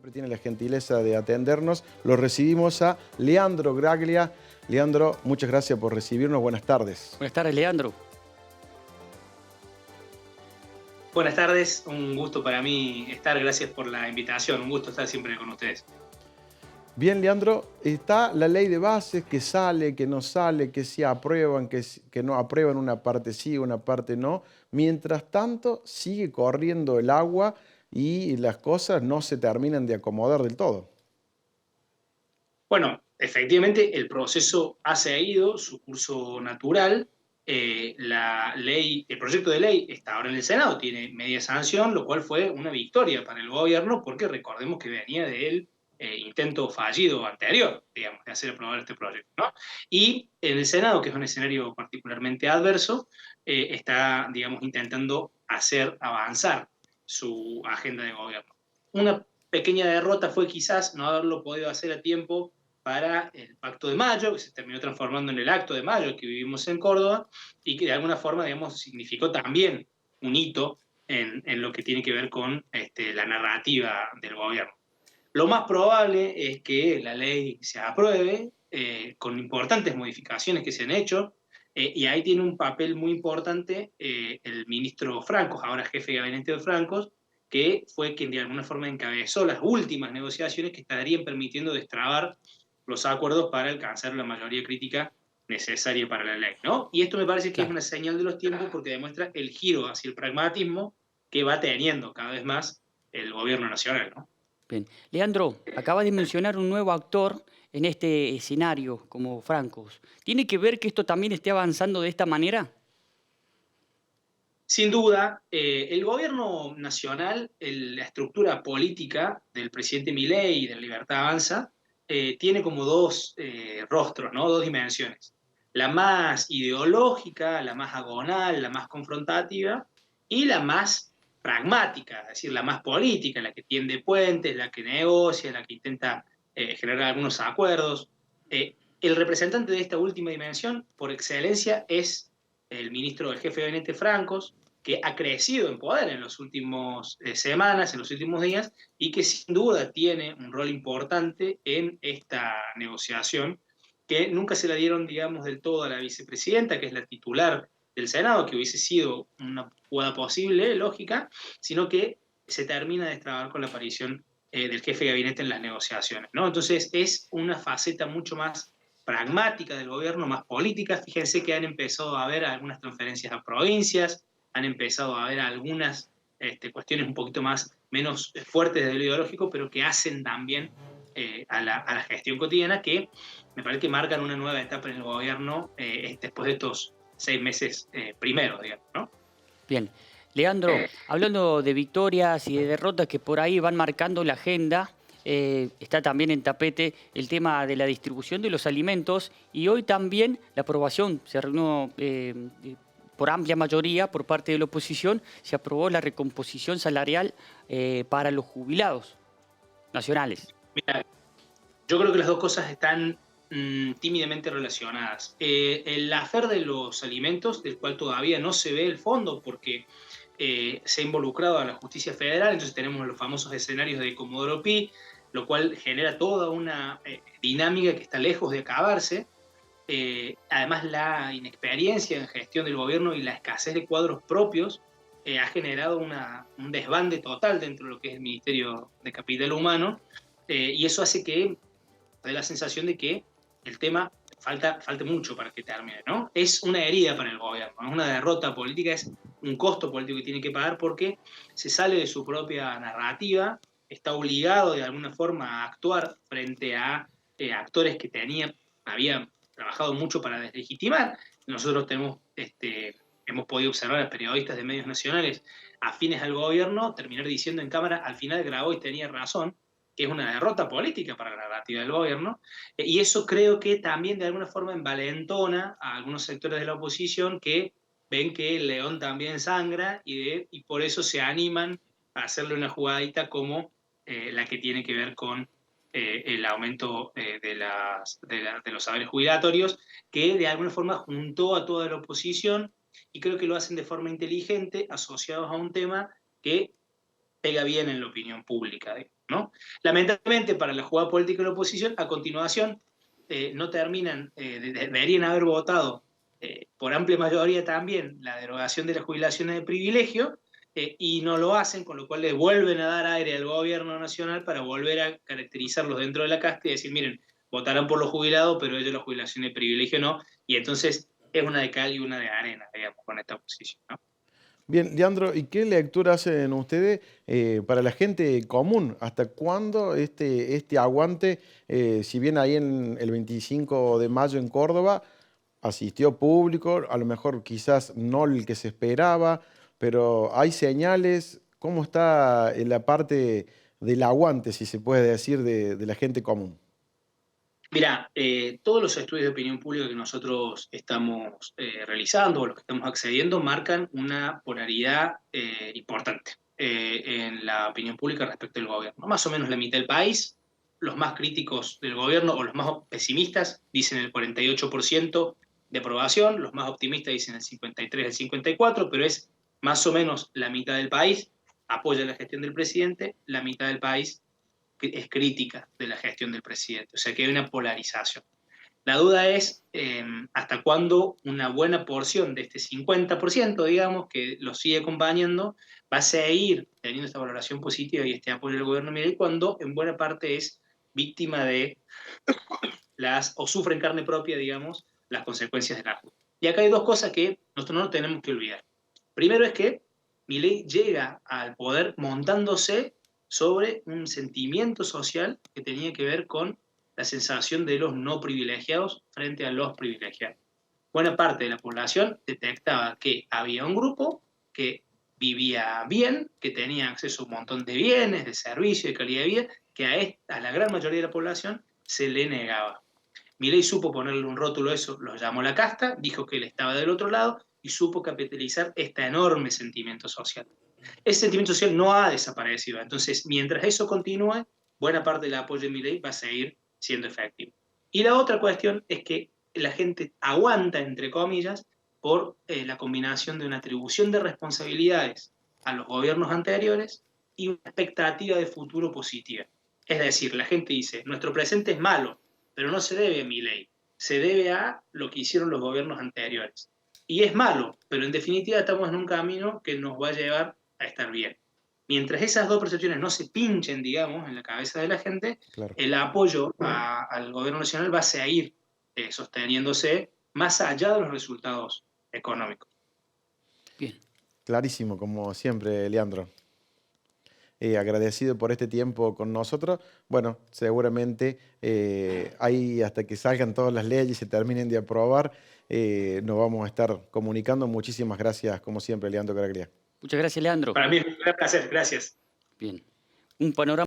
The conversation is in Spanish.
Siempre tiene la gentileza de atendernos. Lo recibimos a Leandro Graglia. Leandro, muchas gracias por recibirnos. Buenas tardes. Buenas tardes, Leandro. Buenas tardes, un gusto para mí estar, gracias por la invitación, un gusto estar siempre con ustedes. Bien, Leandro, está la ley de bases que sale, que no sale, que sí aprueban, que no aprueban, una parte sí, una parte no. Mientras tanto, sigue corriendo el agua y las cosas no se terminan de acomodar del todo. Bueno, efectivamente el proceso ha seguido su curso natural. El proyecto de ley está ahora en el Senado, tiene media sanción, lo cual fue una victoria para el gobierno porque recordemos que venía del intento fallido anterior, digamos, de hacer aprobar este proyecto, ¿no? Y en el Senado, que es un escenario particularmente adverso, está, digamos, intentando hacer avanzar su agenda de gobierno. Una pequeña derrota fue quizás no haberlo podido hacer a tiempo para el Pacto de Mayo, que se terminó transformando en el Acto de Mayo que vivimos en Córdoba y que de alguna forma, digamos, significó también un hito en lo que tiene que ver con la narrativa del gobierno. Lo más probable es que la ley se apruebe con importantes modificaciones que se han hecho, y ahí tiene un papel muy importante el ministro Francos, ahora jefe de gabinete de Francos, que fue quien de alguna forma encabezó las últimas negociaciones que estarían permitiendo destrabar los acuerdos para alcanzar la mayoría crítica necesaria para la ley, ¿no? Y esto me parece que es Claro. una señal de los tiempos porque demuestra el giro hacia el pragmatismo que va teniendo cada vez más el gobierno nacional, ¿no? Bien. Leandro, acabas de mencionar un nuevo actor en este escenario como Francos. ¿Tiene que ver que esto también esté avanzando de esta manera? Sin duda, el gobierno nacional, la estructura política del presidente Milei y de la Libertad Avanza, tiene como dos rostros, ¿no? Dos dimensiones. La más ideológica, la más agonal, la más confrontativa, y la más pragmática, es decir, la más política, la que tiende puentes, la que negocia, la que intenta generar algunos acuerdos. El representante de esta última dimensión, por excelencia, es el jefe de gabinete Francos, que ha crecido en poder en las últimas semanas, en los últimos días, y que sin duda tiene un rol importante en esta negociación, que nunca se la dieron, digamos, del todo a la vicepresidenta, que es la titular del Senado, que hubiese sido una jugada posible, lógica, sino que se termina de destrabar con la aparición del jefe de gabinete en las negociaciones, ¿no? Entonces es una faceta mucho más pragmática del gobierno, más política. Fíjense que han empezado a haber algunas transferencias a provincias, han empezado a haber algunas cuestiones un poquito menos fuertes de lo ideológico, pero que hacen también a la gestión cotidiana, que me parece que marcan una nueva etapa en el gobierno después de estos 6 meses primeros, digamos, ¿no? Bien. Leandro, hablando de victorias y de derrotas que por ahí van marcando la agenda, está también en tapete el tema de la distribución de los alimentos y hoy también la aprobación se reunió por amplia mayoría por parte de la oposición, se aprobó la recomposición salarial para los jubilados nacionales. Mira, yo creo que las dos cosas están tímidamente relacionadas. El afer de los alimentos, del cual todavía no se ve el fondo porque se ha involucrado a la justicia federal, entonces tenemos los famosos escenarios de Comodoro Pi, lo cual genera toda una dinámica que está lejos de acabarse. Además, la inexperiencia en gestión del gobierno y la escasez de cuadros propios ha generado un desbande total dentro de lo que es el Ministerio de Capital Humano, y eso hace que dé la sensación de que el tema falta mucho para que termine, ¿no? Es una herida para el gobierno, ¿no? Es una derrota política, es un costo político que tiene que pagar porque se sale de su propia narrativa, está obligado de alguna forma a actuar frente a actores que habían trabajado mucho para deslegitimar. Nosotros hemos podido observar a periodistas de medios nacionales afines al gobierno terminar diciendo en cámara, al final Grabois tenía razón, que es una derrota política para la narrativa del gobierno, y eso creo que también de alguna forma envalentona a algunos sectores de la oposición que ven que el león también sangra y por eso se animan a hacerle una jugadita como la que tiene que ver con el aumento de los saberes jubilatorios, que de alguna forma juntó a toda la oposición y creo que lo hacen de forma inteligente, asociados a un tema que pega bien en la opinión pública, ¿no? Lamentablemente, para la jugada política de la oposición, a continuación no terminan, deberían haber votado por amplia mayoría también la derogación de las jubilaciones de privilegio, y no lo hacen, con lo cual le vuelven a dar aire al gobierno nacional para volver a caracterizarlos dentro de la casta y decir, miren, votarán por los jubilados, pero ellos la jubilación de privilegio no, y entonces es una de cal y una de arena, digamos, con esta oposición, ¿no? Bien, Leandro, ¿y qué lectura hacen ustedes para la gente común? ¿Hasta cuándo este aguante, si bien ahí en el 25 de mayo en Córdoba asistió público, a lo mejor quizás no el que se esperaba, pero hay señales? ¿Cómo está en la parte del aguante, si se puede decir, de la gente común? Mira, todos los estudios de opinión pública que nosotros estamos realizando o los que estamos accediendo marcan una polaridad importante en la opinión pública respecto al gobierno. Más o menos la mitad del país, los más críticos del gobierno o los más pesimistas dicen el 48% de aprobación, los más optimistas dicen el 53, el 54, pero es más o menos la mitad del país apoya la gestión del presidente, la mitad del país es crítica de la gestión del presidente, o sea que hay una polarización. La duda es hasta cuándo una buena porción de este 50%, digamos, que lo sigue acompañando, va a seguir teniendo esta valoración positiva y este apoyo del gobierno de Milei, cuando en buena parte es víctima de o sufre en carne propia, digamos, las consecuencias del ajuste. Y acá hay dos cosas que nosotros no tenemos que olvidar. Primero es que Milei llega al poder montándose sobre un sentimiento social que tenía que ver con la sensación de los no privilegiados frente a los privilegiados. Buena parte de la población detectaba que había un grupo que vivía bien, que tenía acceso a un montón de bienes, de servicios, de calidad de vida, que a la gran mayoría de la población se le negaba. Milei supo ponerle un rótulo a eso, lo llamó la casta, dijo que él estaba del otro lado y supo capitalizar este enorme sentimiento social. Ese sentimiento social no ha desaparecido, entonces mientras eso continúe, buena parte del apoyo de Milei va a seguir siendo efectivo. Y la otra cuestión es que la gente aguanta, entre comillas, por la combinación de una atribución de responsabilidades a los gobiernos anteriores y una expectativa de futuro positiva. Es decir, la gente dice, nuestro presente es malo, pero no se debe a Milei, se debe a lo que hicieron los gobiernos anteriores. Y es malo, pero en definitiva estamos en un camino que nos va a llevar a estar bien. Mientras esas dos percepciones no se pinchen, digamos, en la cabeza de la gente, Claro. el apoyo al gobierno nacional va a seguir sosteniéndose más allá de los resultados económicos. Bien. Clarísimo, como siempre, Leandro. Agradecido por este tiempo con nosotros. Bueno, seguramente ahí hasta que salgan todas las leyes y se terminen de aprobar, nos vamos a estar comunicando. Muchísimas gracias, como siempre, Leandro Caraglia. Muchas gracias, Leandro. Para mí es un gran placer, gracias. Bien. Un panorama.